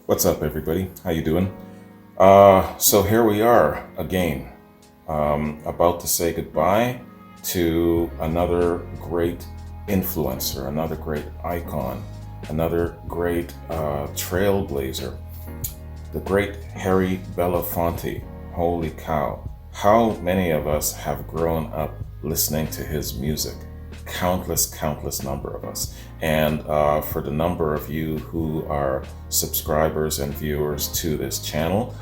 What's up, everybody? How you doing? So here we are again, about to say goodbye to another great influencer, another great icon, another great trailblazer, the great Harry Belafonte. Holy cow! How many of us have grown up listening to his music? Countless number of us. And for the number of you who are subscribers and viewers to this channel,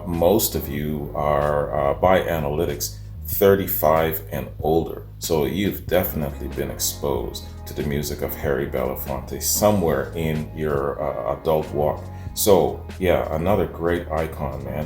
most of you are, by analytics, 35 and older. So you've definitely been exposed to the music of Harry Belafonte somewhere in your adult walk. So yeah, another great icon, man.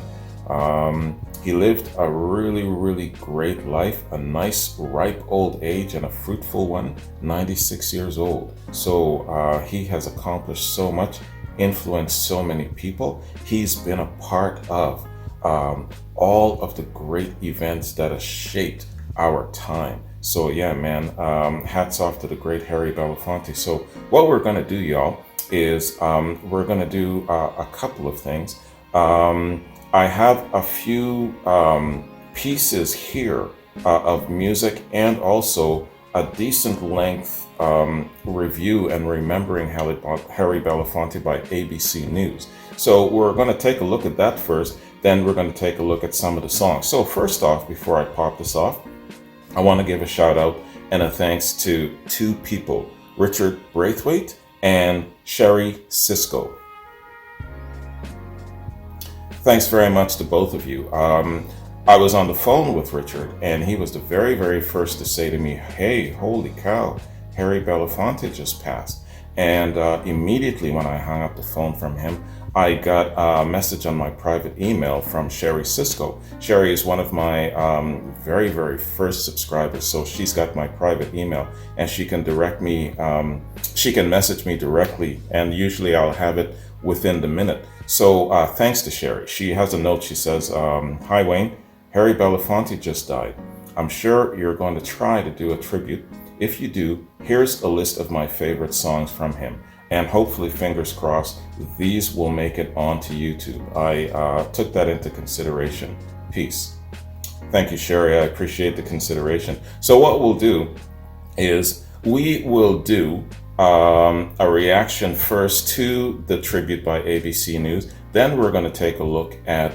He lived a really great life, a nice, ripe old age and a fruitful one, 96 years old. So he has accomplished so much, influenced so many people. He's been a part of all of the great events that have shaped our time. So yeah, man, hats off to the great Harry Belafonte. So what we're going to do, y'all, is we're going to do a couple of things. I have a few pieces here of music and also a decent length review and remembering Harry Belafonte by ABC News. So we're going to take a look at that first, then we're going to take a look at some of the songs. So first off, before I pop this off, I want to give a shout out and a thanks to two people, Richard Braithwaite and Sherry Cisco. Thanks very much to both of you. I was on the phone with Richard, and he was the very first to say to me, "Hey, holy cow, Harry Belafonte just passed." And immediately when I hung up the phone from him, I got a message on my private email from Sherry Cisco. Sherry is one of my very first subscribers, so she's got my private email, and she can direct me, she can message me directly, and usually I'll have it within the minute. So thanks to Sherry. She has a note. She says, "Hi Wayne, Harry Belafonte just died. I'm sure you're going to try to do a tribute. If you do, here's a list of my favorite songs from him. And hopefully, fingers crossed, these will make it onto YouTube." I took that into consideration. Peace. Thank you, Sherry. I appreciate the consideration. So what we'll do is we will do a reaction first to the tribute by ABC News. Then we're going to take a look at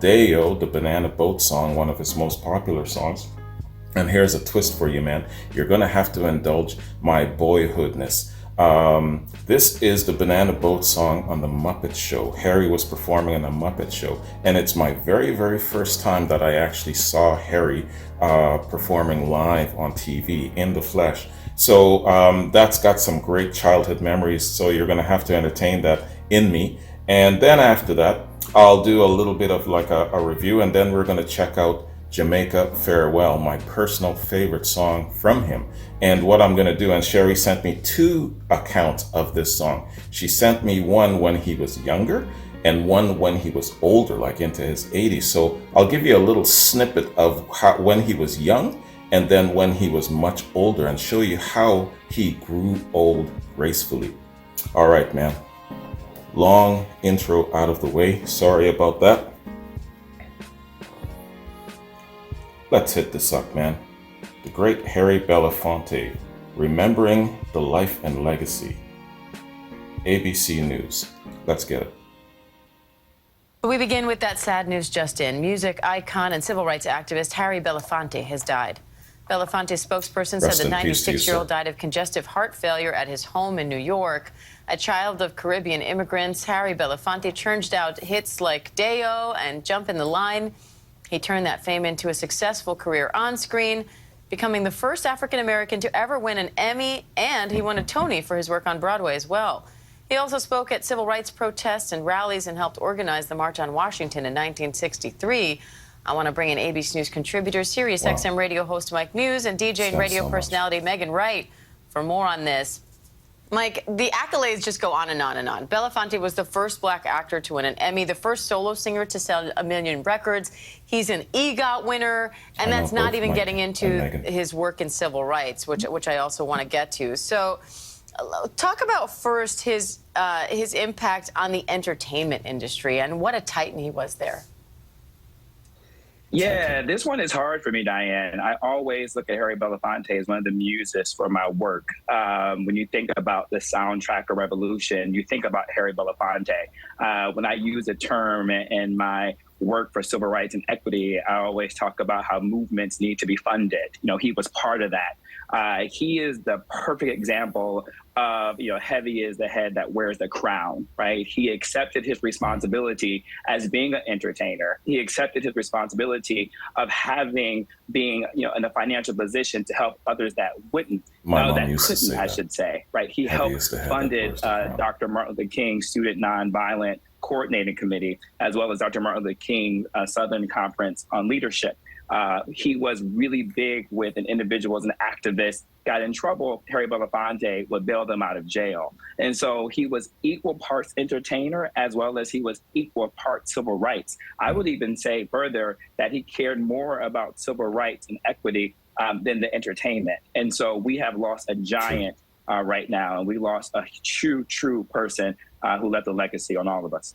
Deo, the Banana Boat song, one of his most popular songs. And here's a twist for you, man. You're going to have to indulge my boyhoodness. This is the Banana Boat song on the Muppet Show. Harry was performing on the Muppet Show, and it's my very first time that I actually saw Harry performing live on TV in the flesh. So that's got some great childhood memories, so you're going to have to entertain that in me. And then after that, I'll do a little bit of like a review, and then we're going to check out Jamaica Farewell, my personal favorite song from him. And what I'm going to do, and Sherry sent me two accounts of this song. She sent me one when he was younger and one when he was older, like into his 80s. So I'll give you a little snippet of when he was young and then when he was much older, and show you how he grew old gracefully. All right, man. Long intro out of the way. Sorry about that. Let's hit this up, man. The great Harry Belafonte, remembering the life and legacy. ABC News. Let's get it. We begin with that sad news just in. Music icon and civil rights activist Harry Belafonte has died. Belafonte's spokesperson said the 96-year-old died of congestive heart failure at his home in New York. A child of Caribbean immigrants, Harry Belafonte churned out hits like Deo and Jump in the Line. He turned that fame into a successful career on screen, becoming the first African-American to ever win an Emmy, and he won a Tony for his work on Broadway as well. He also spoke at civil rights protests and rallies and helped organize the March on Washington in 1963. I want to bring in ABC News contributor, Sirius XM radio host Mike Muse, and DJ and radio personality Megan Wright for more on this. Mike, the accolades just go on and on and on. Belafonte was the first black actor to win an Emmy, the first solo singer to sell 1 million records. He's an EGOT winner, and that's not even getting into his work in civil rights, which I also want to get to. So Talk about first his impact on the entertainment industry and what a titan he was there. Yeah, this one is hard for me, Diane. I always look at Harry Belafonte as one of the muses for my work. When you think about the soundtrack of revolution, you think about Harry Belafonte. When I use a term in my work for civil rights and equity, I always talk about how movements need to be funded. You know, he was part of that. He is the perfect example of, you know, heavy is the head that wears the crown, right? He accepted his responsibility as being an entertainer. He accepted his responsibility of being, you know, in a financial position to help others that wouldn't, that couldn't, I should say, right? He helped funded Dr. Martin Luther King Student Nonviolent Coordinating Committee, as well as Dr. Martin Luther King Southern Conference on Leadership. He was really big with an individual as an activist, got in trouble. Harry Belafonte would bail them out of jail. And so he was equal parts entertainer as well as he was equal parts civil rights. I would even say further that he cared more about civil rights and equity than the entertainment. And so we have lost a giant right now, and we lost a true person who left a legacy on all of us.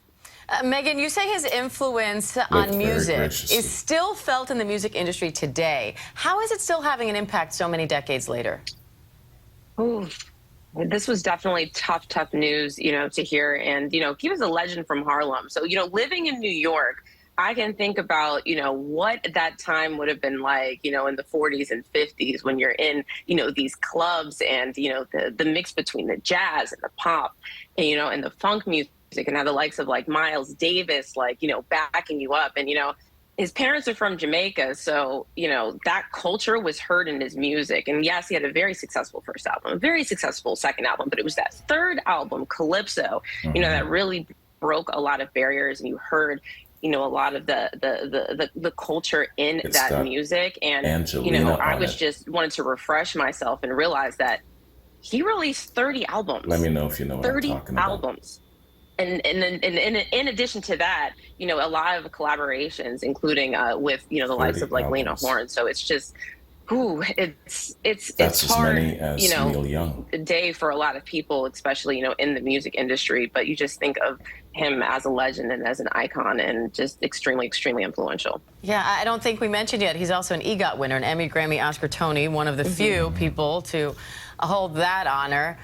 Megan, you say his influence on music is still felt in the music industry today. How is it still having an impact so many decades later? Ooh, this was definitely tough news, you know, to hear. And, you know, he was a legend from Harlem. So, you know, living in New York, I can think about, you know, what that time would have been like, you know, in the 40s and 50s when you're in, you know, these clubs and, you know, the mix between the jazz and the pop and, you know, and the funk music. And have the likes of like Miles Davis, like, you know, backing you up. And, you know, his parents are from Jamaica. So, you know, that culture was heard in his music. And yes, he had a very successful first album, a very successful second album. But it was that third album, Calypso, you know, that really broke a lot of barriers. And you heard, you know, a lot of the culture in that music. And, Angelina, you know, I was just wanted to refresh myself and realize that he released 30 albums. Let me know if you know what I'm talking about. 30 albums. And in addition to that, you know, a lot of collaborations, including with, you know, the likes of like Lena Horne. So it's just, it's hard, you know, Neil Young. Day for a lot of people, especially, you know, in the music industry. But you just think of him as a legend and as an icon and just extremely influential. Yeah, I don't think we mentioned yet, he's also an EGOT winner, an Emmy, Grammy, Oscar, Tony, one of the few people to hold that honor.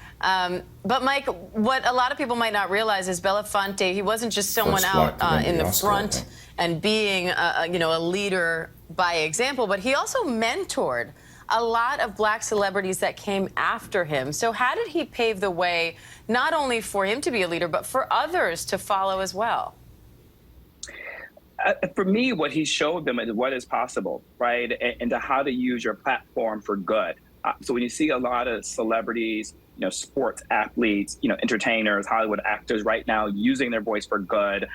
But Mike, what a lot of people might not realize is Belafonte, he wasn't just someone out in the front and being you know, a leader by example, but he also mentored a lot of black celebrities that came after him. So how did he pave the way, not only for him to be a leader, but for others to follow as well? For me, what he showed them is what is possible, right? And to how to use your platform for good. So when you see a lot of celebrities, you know, sports athletes, you know, entertainers, Hollywood actors right now using their voice for good,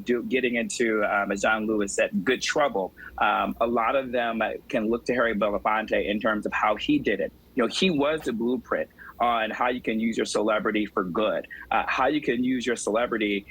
getting into, as John Lewis said, good trouble. A lot of them can look to Harry Belafonte in terms of how he did it. You know, he was the blueprint on how you can use your celebrity for good, how you can use your celebrity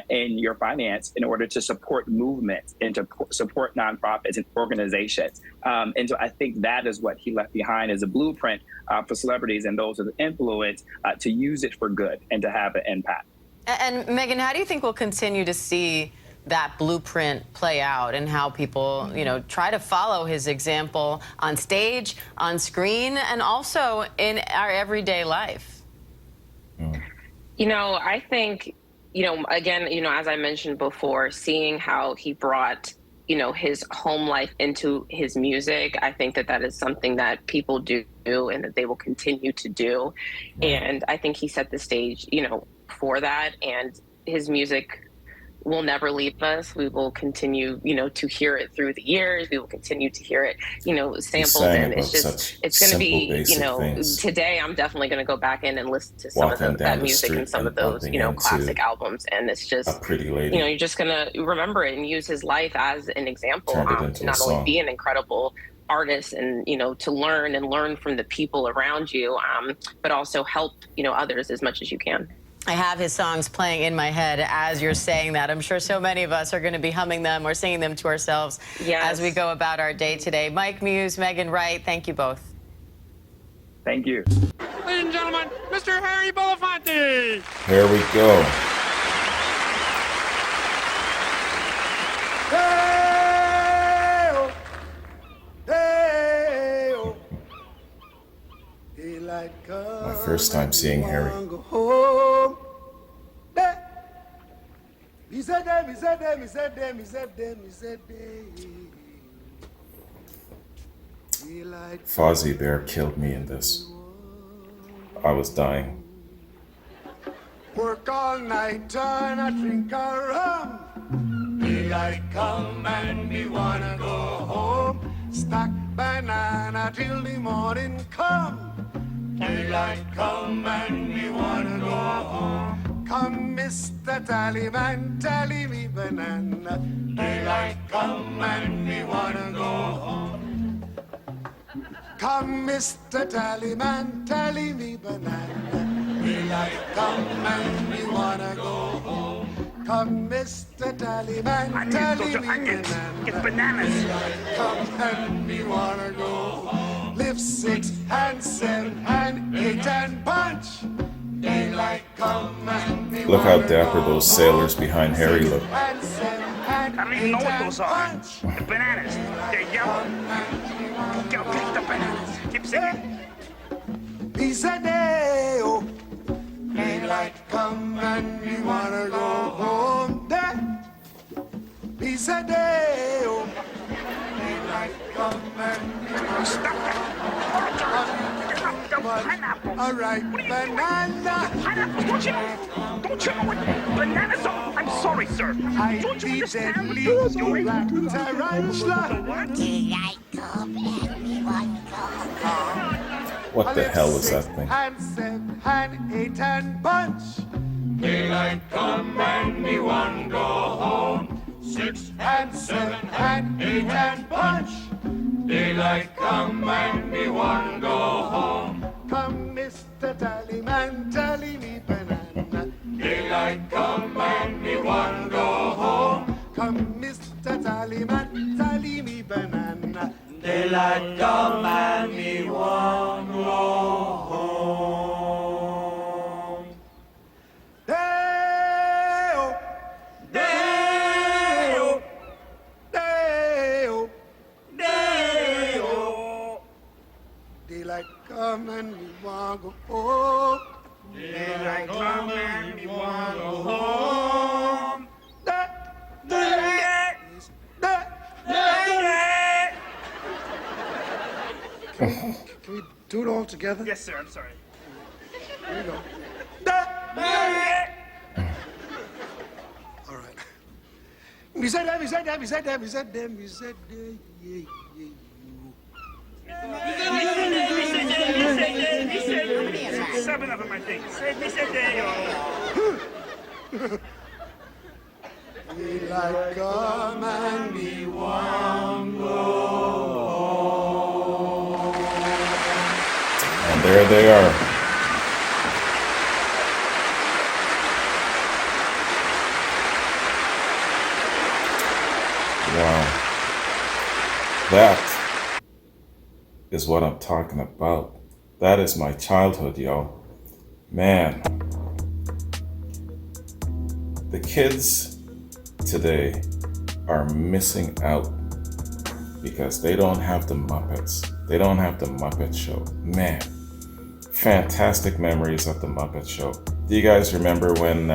in your finance in order to support movements and to support nonprofits and organizations. And so I think that is what he left behind as a blueprint for celebrities and those with influence to use it for good and to have an impact. And Megan, how do you think we'll continue to see that blueprint play out and how people, you know, try to follow his example on stage, on screen, and also in our everyday life? You know, I think, you know, again, you know, as I mentioned before, seeing how he brought, you know, his home life into his music, I think that that is something that people do and that they will continue to do. And I think he set the stage, you know, for that, and his music will never leave us. We will continue, you know, to hear it through the years. We will continue to hear it, you know, sampled. And it's just, it's going to be, you know, today I'm definitely going to go back in and listen to some of that music and some of those, you know, classic albums. And it's just, you know, you're just going to remember it and use his life as an example to not only be an incredible artist and, you know, to learn from the people around you, but also help, you know, others as much as you can. I have his songs playing in my head as you're saying that. I'm sure so many of us are going to be humming them or singing them to ourselves as we go about our day today. Mike Muse, Megan Wright, thank you both. Thank you. Ladies and gentlemen, Mr. Harry Belafonte. Here we go. My first time seeing Harry. Fozzie Bear killed me in this. I was dying. Work all night and I drink a rum. Daylight come and me wanna go home. Stack banana till the morning come. Daylight come and me wanna go home. Come, Mr. Tallyman, tally me banana. Daylight come and me wanna go home. Come, Mr. Tallyman, tally me banana. Daylight come and me wanna go home. Come, Mr. Tallyman, tally me banana. Get bananas. Daylight come and me wanna go home. Live 6 and 7 and 8 and bunch. Daylight come and me Look how dapper those sailors behind Harry look. I don't even know what those are. The bananas. They're yellow. Go pick the bananas. Keep singing. Piece a day, oh. Daylight come and we wanna go home. Day. Piece a day, oh. Daylight come and we wanna Stop that. The pineapple. all right, banana. Pineapples, don't you know what bananas are? I'm sorry, sir. I Don't you be understand? deadly The tarantula. what? What the hell was that thing? And 7 and 8 and bunch. Daylight come and me one go home. 6 and 7 and 8 and bunch. Daylight come and me one go home. Come, Mr. Tallyman, tally me banana. Daylight come and me one go home. Come, Mr. Tallyman, tally me banana. Daylight come and me one go home. Day-o, day-o, day-o, day-o. Daylight come and me want go home. Daylight come and me want go home. Day, day, day, day. Can we do it all together? Yes, sir. I'm sorry. Here we go. All right. We said that, we said that, we said that, we said that, we said that, yeah, yeah, you. 7 of them, I think. Say day, Daylight come and me one go home. And there they are. Wow. That is what I'm talking about. That is my childhood, yo. Man. The kids today are missing out because they don't have the Muppets. They don't have the Muppet Show. Man. Fantastic memories of the Muppet Show. Do you guys remember when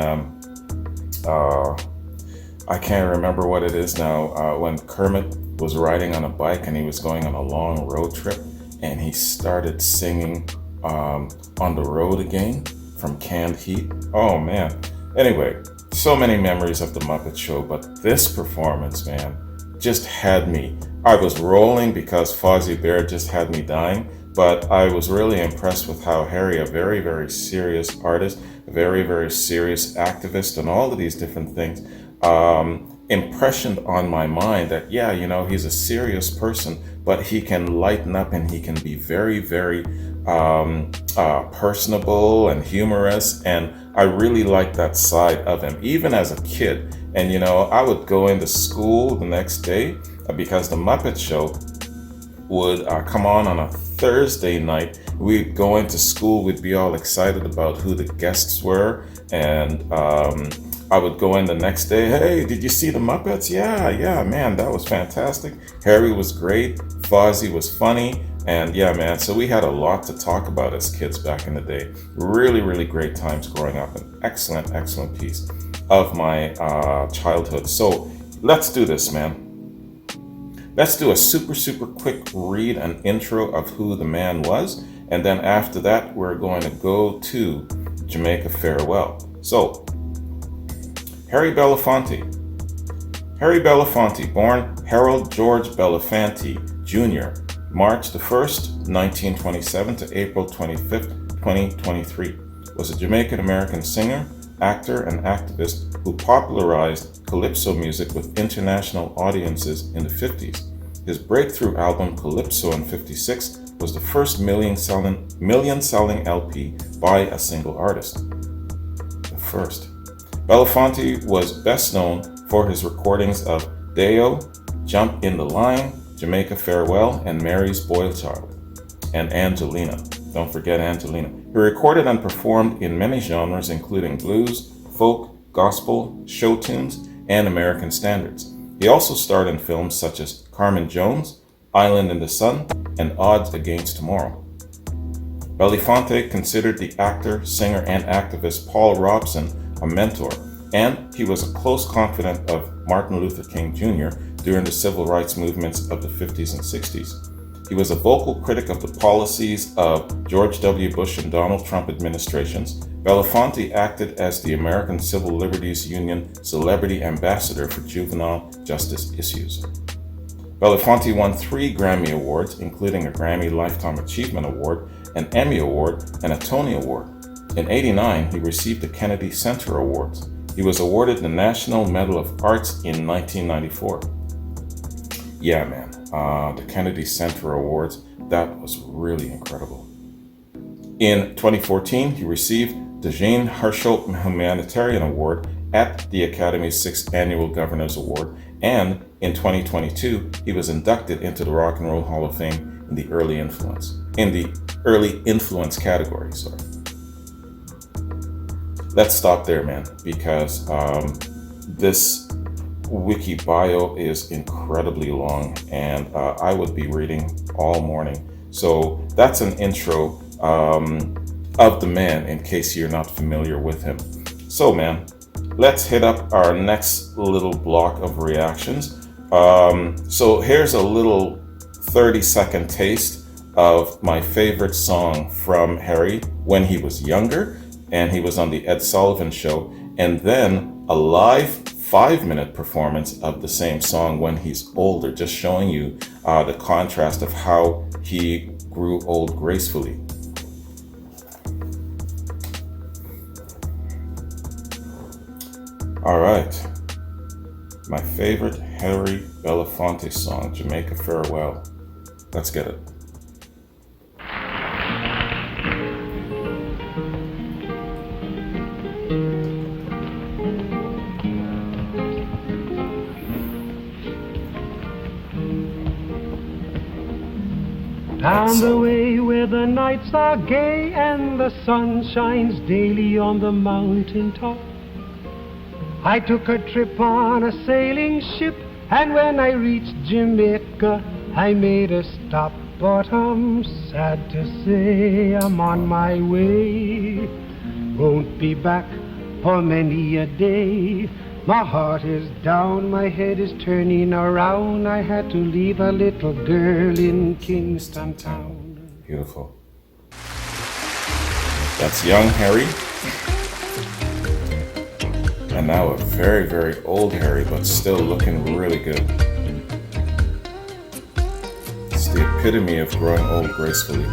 I can't remember what it is now, when Kermit was riding on a bike and he was going on a long road trip and he started singing On the Road Again from Canned Heat? Oh man. Anyway, so many memories of the Muppet Show, but this performance, man, just had me. I was rolling because Fozzie Bear just had me dying, but I was really impressed with how Harry, a very, very serious artist, a very, very serious activist, and all of these different things, impressioned on my mind that, yeah, you know, he's a serious person, but he can lighten up and he can be very, very personable and humorous. And I really like that side of him, even as a kid. And, you know, I would go into school the next day because the Muppet Show would come on a Thursday night, we'd go into school, we'd be all excited about who the guests were, and I would go in the next day, hey, did you see the Muppets? Yeah, man, that was fantastic. Harry was great, Fozzie was funny, and yeah, man, so we had a lot to talk about as kids back in the day. Really, really great times growing up. An excellent, excellent piece of my childhood. So let's do this, man. Let's do a super, super quick read and intro of who the man was. And then after that, we're going to go to Jamaica Farewell. So, Harry Belafonte. Harry Belafonte, born Harold George Belafonte Jr., March the 1st, 1927 to April 25th, 2023, was a Jamaican-American singer, actor, and activist who popularized calypso music with international audiences in the 50s. His breakthrough album Calypso in '56 was the first million-selling LP by a single artist. The first. Belafonte was best known for his recordings of Deo, Jump in the Line, Jamaica Farewell, and Mary's Boy Child, and Angelina. Don't forget Angelina. He recorded and performed in many genres including blues, folk, gospel, show tunes, and American standards. He also starred in films such as Carmen Jones, Island in the Sun, and Odds Against Tomorrow. Belafonte considered the actor, singer, and activist Paul Robeson a mentor, and he was a close confidant of Martin Luther King Jr. during the civil rights movements of the 50s and 60s. He was a vocal critic of the policies of George W. Bush and Donald Trump administrations. Belafonte acted as the American Civil Liberties Union Celebrity Ambassador for Juvenile Justice Issues. Belafonte won 3 Grammy Awards, including a Grammy Lifetime Achievement Award, an Emmy Award, and a Tony Award. In '89, he received the Kennedy Center Awards. He was awarded the National Medal of Arts in 1994. Yeah, man, the Kennedy Center Awards, that was really incredible. In 2014, he received the Jean Hersholt Humanitarian Award at the Academy's 6th Annual Governors Award, and in 2022, he was inducted into the Rock and Roll Hall of Fame in the Early Influence category. Let's stop there, man, because this wiki bio is incredibly long, and I would be reading all morning. So that's an intro of the man, in case you're not familiar with him. So, man, let's hit up our next little block of reactions. So here's a little 30-second taste of my favorite song from Harry when he was younger, and he was on the Ed Sullivan Show, and then a live 5-minute performance of the same song when he's older, just showing you the contrast of how he grew old gracefully. All right, my favorite Harry Belafonte song, Jamaica Farewell. Let's get it. Down the way where the nights are gay and the sun shines daily on the mountain top, I took a trip on a sailing ship, and when I reached Jamaica, I made a stop. But I'm sad to say I'm on my way, won't be back for many a day. My heart is down, my head is turning around. I had to leave a little girl in Kingston town. Beautiful. That's young Harry. And now a very, very old Harry, but still looking really good. It's the epitome of growing old gracefully.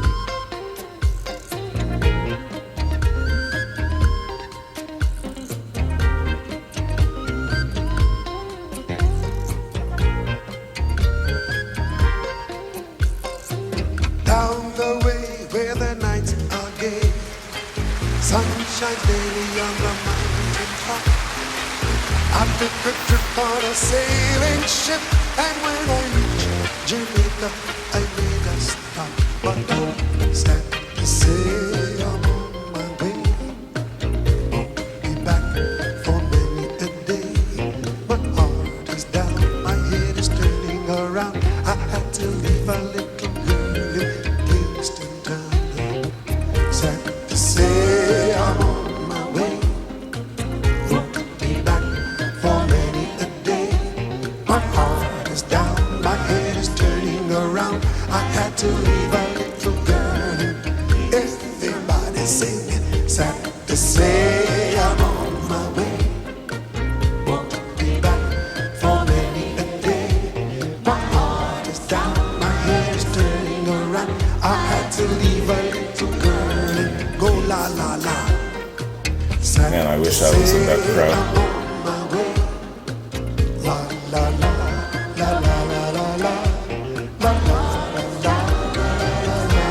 Sunshine daily on the mountain top. I took a trip on a sailing ship, and when I reached Jamaica, I made a stop. But don't stand to say I'm on my way. Won't be back for many a day. My heart is down, my head is turning around. I had to leave a little girl in Kingston town. Sad to say I'm on my way. Won't be back for many a day. My heart is down, my head is turning around. I had to leave a little girl in everybody singing. Sad to say I'm on my way. Won't be back for many a day. My heart is down, my head is turning around. I had to leave a little girl and go la la la. Sad Man, I wish I was in that crowd. on my way. La la la la la la la la la la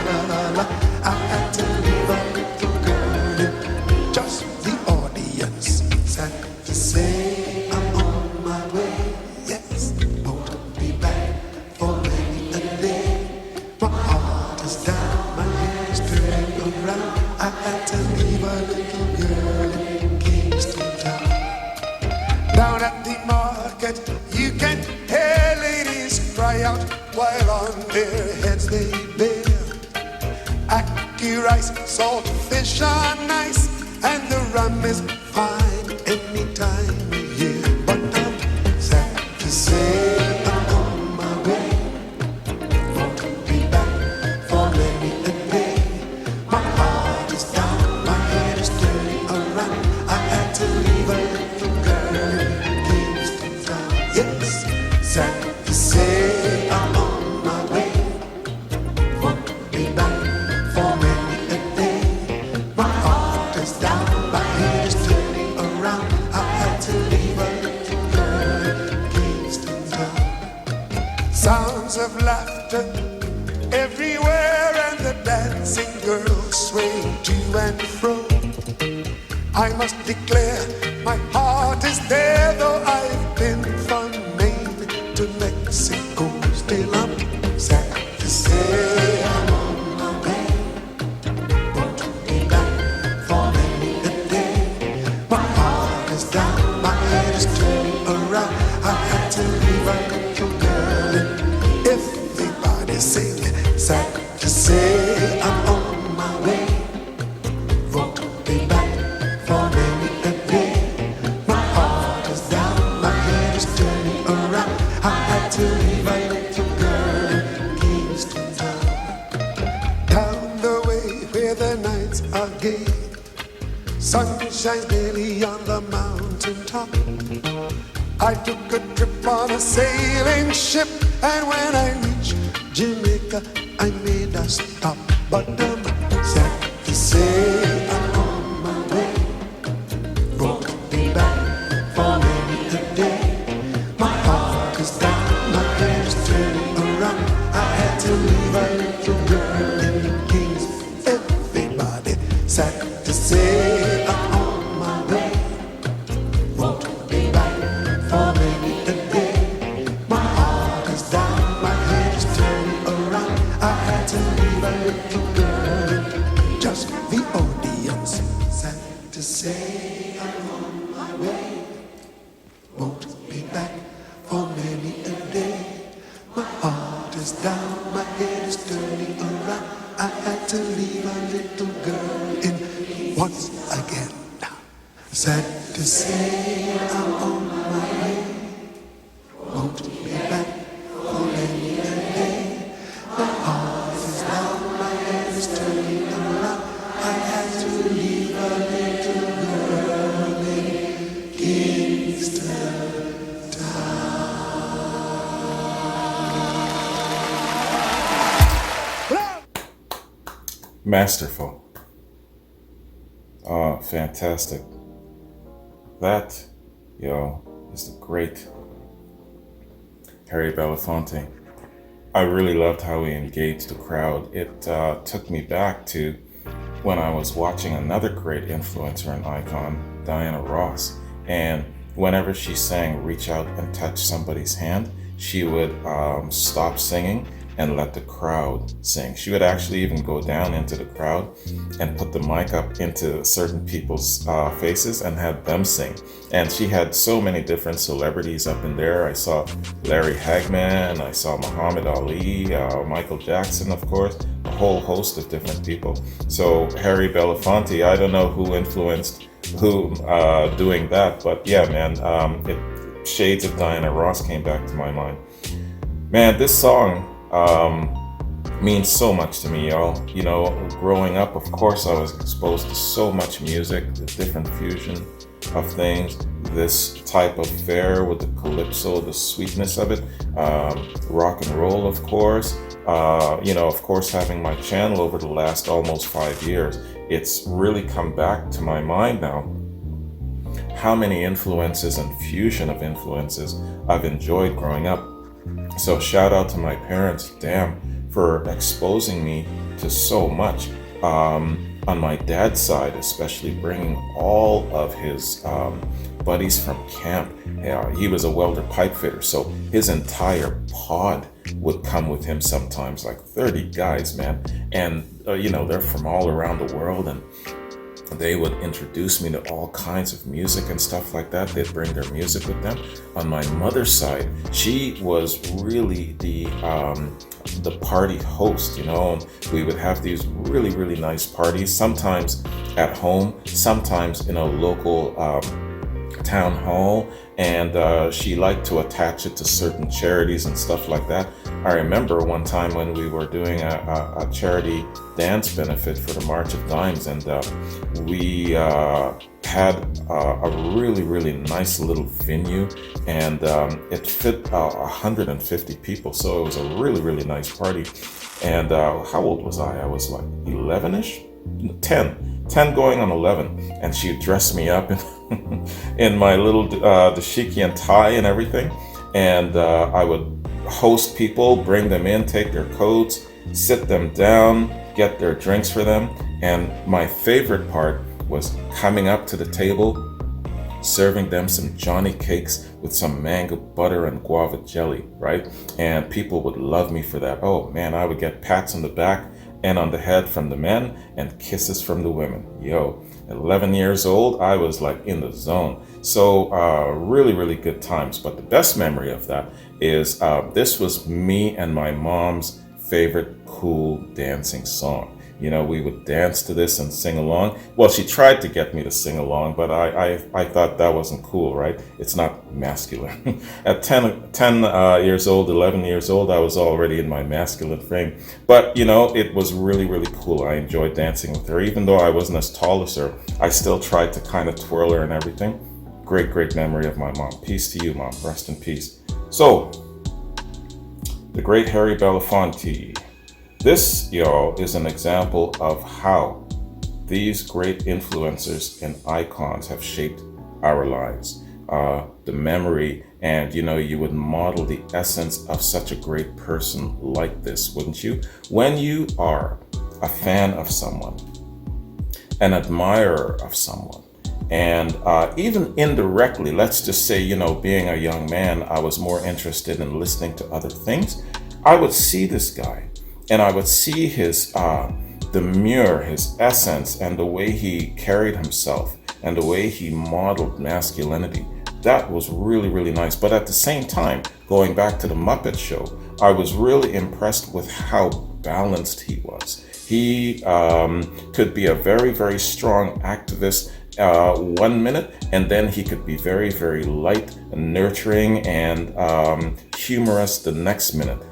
la la la. I had to leave a little girl in just the audience. Sad to say I'm on my way. Yes, won't be back for many a day. My heart is down, my head is turning around. I had to leave a little girl in Kingston town. Down at the market, you can hear ladies cry out while on their heads they bear ackee rice, salt fish are nice, and the rum is fine any time of year. But I'm sad to say I'm on my way. Won't be back for many a day. My heart is down, my head is turning around. I had to leave a little girl in Kingston town. Yes, sad to say I'm on my way. Won't be back for many a day. My heart is down, my head is turning around. I had to leave a little girl in Kingston town. Sounds of laughter everywhere, and the dancing girls swaying to and fro. I must declare my heart is there, though I've been from Maine to Mexico. Still I'm sad to say I'm on my way. Won't be back for many a day. My heart is down, my head is turning around. I had to leave a little girl in everybody singing. Sad to say I'm on my way. Won't be back for many a day. My heart is down, my head is turning around. I had to leave a little girl in Kingston town. Down the way where the nights are gay, sun shines daily on the mountain top. I took a trip on a sailing ship, and when I reached Jamaica, I made a stop. But I'm sad to say I'm on my way. Won't be back for many a day. My heart is down, my head is turning around. I had to leave a little girl in Kings. Everybody sad to say I'm on my way. Won't be back for many a day. My heart is down, my head is turning around. I had to leave a little girl in just the audience. Sad to say I'm on my way. Won't be back for many a day. My heart is down, my head is turning around. I had to leave a little girl in once again. Sad to say I'm on my way. Won't be back for many a day. My heart is down, my head is turning around. I had to leave a little girl in Kingston. Masterful. Oh, fantastic. That, is the great Harry Belafonte. I really loved how he engaged the crowd. It took me back to when I was watching another great influencer and icon, Diana Ross. And whenever she sang Reach Out and Touch Somebody's Hand, she would stop singing and let the crowd sing. She would actually even go down into the crowd and put the mic up into certain people's faces and have them sing. And she had so many different celebrities up in there. I saw Larry Hagman, I saw Muhammad Ali, Michael Jackson, of course, a whole host of different people. So Harry Belafonte, I don't know who influenced who doing that, but yeah, man, shades of Diana Ross came back to my mind. Man, this song means so much to me, y'all. You know, growing up, of course, I was exposed to so much music, the different fusion of things, this type of fare with the calypso, the sweetness of it, rock and roll, of course. You know, of course, having my channel over the last almost 5 years, it's really come back to my mind now how many influences and fusion of influences I've enjoyed growing up. So shout out to my parents, damn, for exposing me to so much. On my dad's side, especially bringing all of his buddies from camp. He was a welder pipe fitter, so his entire pod would come with him sometimes, like 30 guys, man. And, you know, they're from all around the world, and they would introduce me to all kinds of music and stuff like that. They'd bring their music with them. On my mother's side, she was really the party host, you know. We would have these really, really nice parties, sometimes at home, sometimes in a local town hall, and she liked to attach it to certain charities and stuff like that. I remember one time when we were doing a charity dance benefit for the March of Dimes, and we had a really, really nice little venue, and it fit 150 people, so it was a really, really nice party. And how old was I? I was like 11-ish? 10 going on 11, and she dressed me up in my little dashiki and tie and everything, and I would host people, bring them in, take their coats, sit them down, get their drinks for them. And my favorite part was coming up to the table, serving them some Johnny cakes with some mango butter and guava jelly, right? And people would love me for that. Oh man, I would get pats on the back and on the head from the men and kisses from the women. Yo, 11 years old, I was like in the zone. So really, really good times. But the best memory of that is this was me and my mom's favorite cool dancing song. You know, we would dance to this and sing along. Well, she tried to get me to sing along, but I thought that wasn't cool, right? It's not masculine. At 10 years old, 11 years old, I was already in my masculine frame. But, you know, it was really, really cool. I enjoyed dancing with her. Even though I wasn't as tall as her, I still tried to kind of twirl her and everything. Great, great memory of my mom. Peace to you, Mom. Rest in peace. So, the great Harry Belafonte. This, y'all, is an example of how these great influencers and icons have shaped our lives. The memory, and, you know, you would model the essence of such a great person like this, wouldn't you? When you are a fan of someone, an admirer of someone, and even indirectly, let's just say, you know, being a young man, I was more interested in listening to other things. I would see this guy, and I would see his demure, his essence, and the way he carried himself, and the way he modeled masculinity. That was really, really nice. But at the same time, going back to the Muppet Show, I was really impressed with how balanced he was. He could be a very, very strong activist 1 minute, and then he could be very, very light and nurturing and humorous the next minute.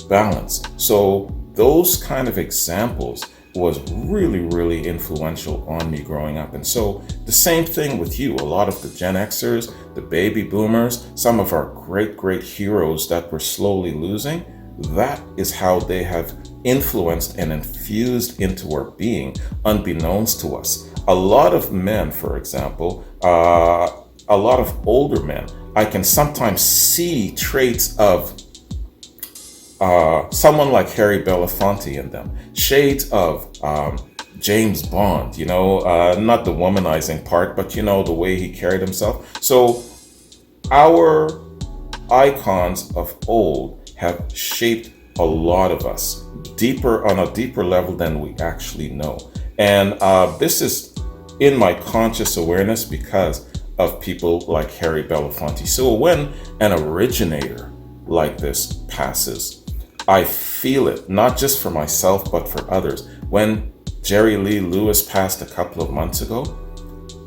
Balance. So those kind of examples was really, really influential on me growing up. And so the same thing with you. A lot of the Gen Xers, the baby boomers, some of our great, great heroes that we're slowly losing, that is how they have influenced and infused into our being, unbeknownst to us. A lot of men, for example, a lot of older men, I can sometimes see traits of someone like Harry Belafonte in them, shades of James Bond, you know, not the womanizing part, but, you know, the way he carried himself. So our icons of old have shaped a lot of us on a deeper level than we actually know. And this is in my conscious awareness because of people like Harry Belafonte. So when an originator like this passes, I feel it, not just for myself, but for others. When Jerry Lee Lewis passed a couple of months ago,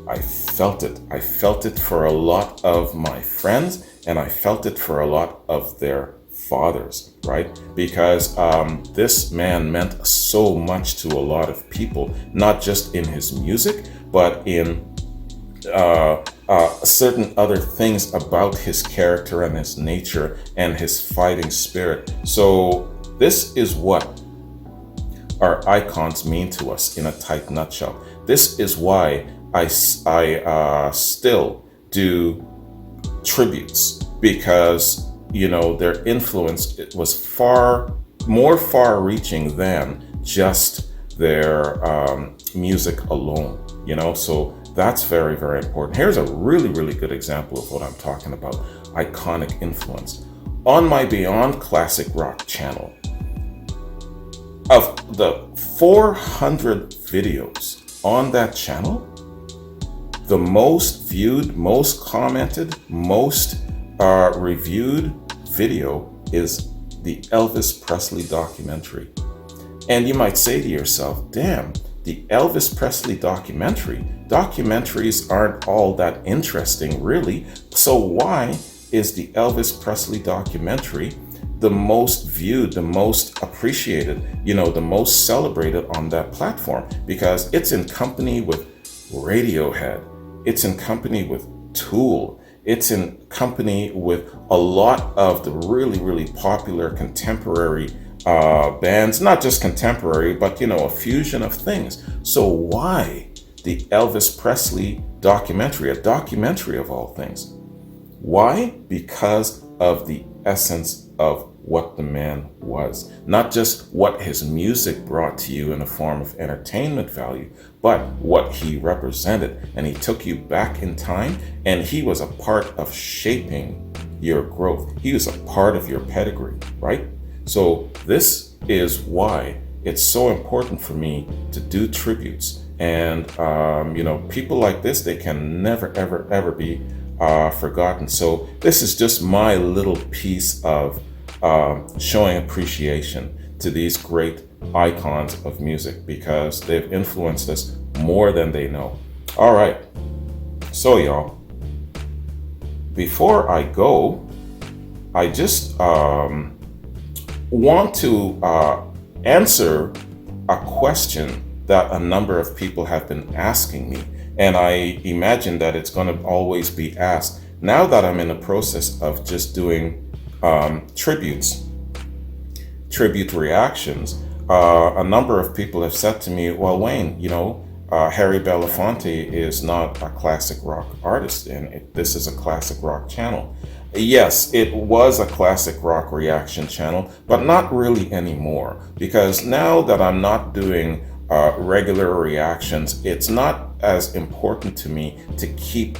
I felt it. I felt it for a lot of my friends, and I felt it for a lot of their fathers, right? Because this man meant so much to a lot of people, not just in his music, but in certain other things about his character and his nature and his fighting spirit. So this is what our icons mean to us in a tight nutshell. This is why I still do tributes, because their influence was far more far-reaching than just their music alone. So that's very, very important. Here's a really, really good example of what I'm talking about: iconic influence. On my Beyond Classic Rock channel, of the 400 videos on that channel, the most viewed, most commented, most reviewed video is the Elvis Presley documentary. And you might say to yourself, damn, the Elvis Presley documentaries aren't all that interesting, really. So why is the Elvis Presley documentary the most viewed, the most appreciated, the most celebrated on that platform? Because it's in company with Radiohead, it's in company with Tool, it's in company with a lot of the really, really popular contemporary bands, not just contemporary, but a fusion of things. So why the Elvis Presley documentary, a documentary of all things? Why? Because of the essence of what the man was, not just what his music brought to you in the form of entertainment value, but what he represented. And he took you back in time, and he was a part of shaping your growth. He was a part of your pedigree, right? So this is why it's so important for me to do tributes. And people like this, they can never, ever, ever be forgotten. So this is just my little piece of showing appreciation to these great icons of music, because they've influenced us more than they know. All right, so y'all, before I go, I just want to answer a question that a number of people have been asking me, and I imagine that it's going to always be asked now that I'm in the process of just doing tribute reactions. A number of people have said to me, well, Wayne, Harry Belafonte is not a classic rock artist, and this is a classic rock channel. Yes, it was a classic rock reaction channel, but not really anymore, because now that I'm not doing regular reactions, it's not as important to me to keep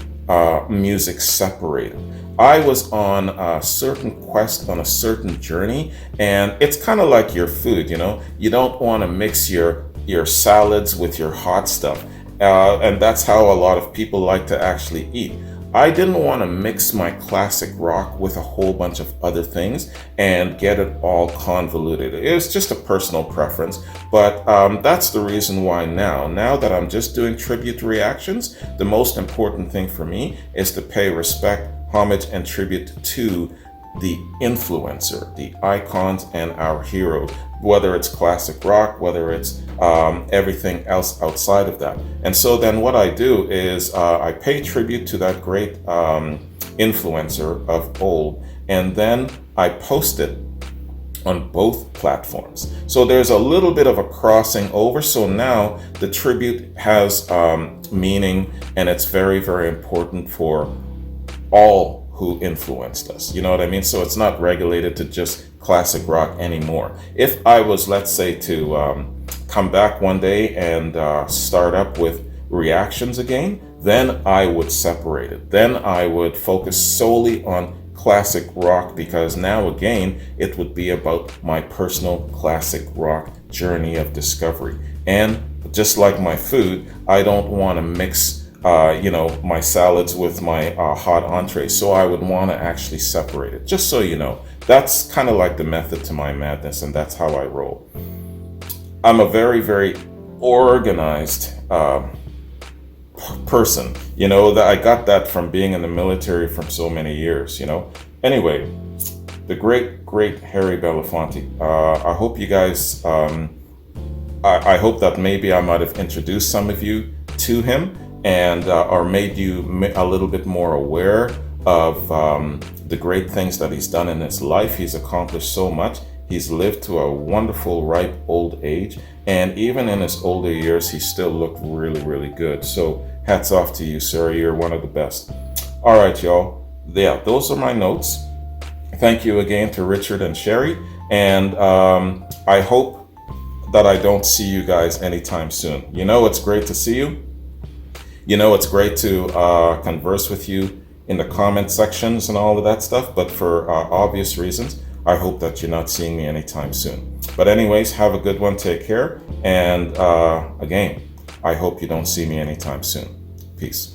music separated. I was on a certain quest, on a certain journey, and it's kind of like your food, you don't want to mix your salads with your hot stuff, and that's how a lot of people like to actually eat. I didn't want to mix my classic rock with a whole bunch of other things and get it all convoluted. It was just a personal preference, but that's the reason why now that I'm just doing tribute reactions, the most important thing for me is to pay respect, homage, and tribute to the influencer, the icons, and our heroes, whether it's classic rock, whether it's everything else outside of that. And so then what I do is I pay tribute to that great influencer of old, and then I post it on both platforms. So there's a little bit of a crossing over. So now the tribute has meaning, and it's very, very important for all who influenced us. You know what I mean? So it's not regulated to just classic rock anymore. If I was, let's say, to come back one day and start up with reactions again, then I would separate it. Then I would focus solely on classic rock, because now again it would be about my personal classic rock journey of discovery. And just like my food, I don't want to mix my salads with my hot entrees, so I would want to actually separate it, just so you know. That's kind of like the method to my madness, and that's how I roll. I'm a very, very organized person, that I got that from being in the military for so many years, Anyway, the great Harry Belafonte. I hope you guys, I hope that maybe I might have introduced some of you to him, and or made you a little bit more aware of the great things that he's done in his life. He's accomplished so much. He's lived to a wonderful, ripe old age, and even in his older years, he still looked really, really good. So hats off to you, sir. You're one of the best. All right, y'all. Yeah, those are my notes. Thank you again to Richard and Sherry, and I hope that I don't see you guys anytime soon. It's great to see you. It's great to converse with you in the comment sections and all of that stuff, but for obvious reasons, I hope that you're not seeing me anytime soon. But anyways, have a good one, take care, and again, I hope you don't see me anytime soon. Peace.